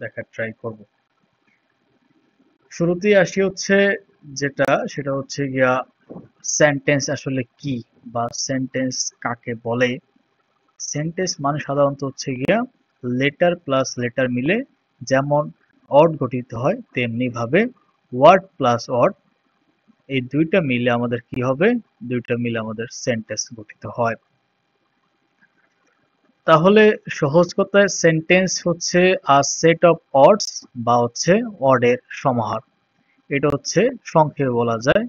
দেখার ট্রাই করব। শুরুতেই আসি হচ্ছে সেটা হচ্ছে গিয়া সেন্টেন্স আসলে কি বা সেন্টেন্স কাকে বলে। সেন্টেন্স মানে সাধারণত হচ্ছে গিয়া লেটার প্লাস লেটার মিলে যেমন অর্ড গঠিত হয় তেমনি ভাবে ওয়ার্ড প্লাস ওয়ার্ড এই দুইটা মিলে আমাদের কি হবে, দুইটা মিলে আমাদের সেন্টেন্স গঠিত হয়। তাহলে সহজ কথায় সেন্টেন্স হচ্ছে আ সেট অফ ওয়ার্ডস বা হচ্ছে ওয়ার্ডের সমাহার। এটা হচ্ছে সংক্ষেপে বলা যায়।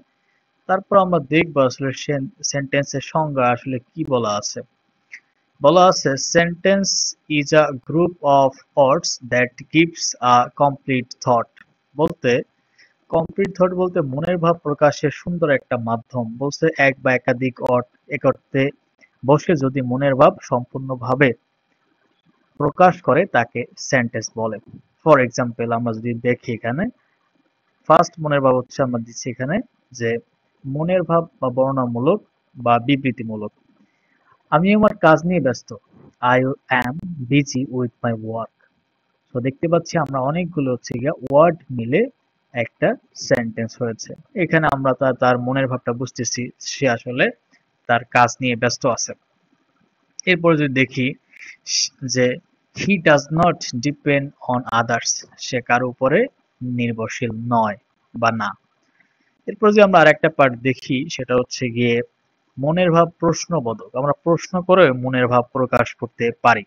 তারপর আমরা দেখব আসলে সেন্টেন্সের সংজ্ঞা আসলে কি বলা আছে। বলা আছে sentence is a group of words that gives a complete thought. বলতে কমপ্লিট থট বলতে মনের ভাব প্রকাশের সুন্দর একটা মাধ্যম। বলছে এক বা একাধিক ওয়ার্ড একত্রে বসে যদি মনের ভাব সম্পূর্ণভাবে প্রকাশ করে তাকে সেন্টেন্স বলে। ফর এক্সাম্পল আমরা যদি দেখি এখানে ফার্স্ট মনের ভাব হচ্ছে আমরা দিচ্ছি এখানে যে মনের ভাব বা বর্ণনামূলক বা বিবৃতিমূলক। আমি আমার কাজ নিয়ে ব্যস্ত। I am busy with my work. তো দেখতে পাচ্ছি আমরা অনেকগুলো হচ্ছে গিয়া ওয়ার্ড মিলে একটা সেন্টেন্স হয়েছে। এখানে আমরা তার মনের ভাবটা বুঝতেছি সে আসলে তার কাজ নিয়ে ব্যস্ত আছে। এরপরে যদি দেখি যে he does not depend on others, সে কারো উপরে নির্ভরশীল নয় বা না। এরপর যদি আমরা আরেকটা পার্ট দেখি সেটা হচ্ছে গিয়ে মনের ভাব প্রশ্নবোধক। আমরা প্রশ্ন করে মনের ভাব প্রকাশ করতে পারি।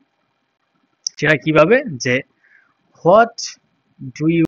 সেটা কিভাবে, যে হোয়াট ডু ইউ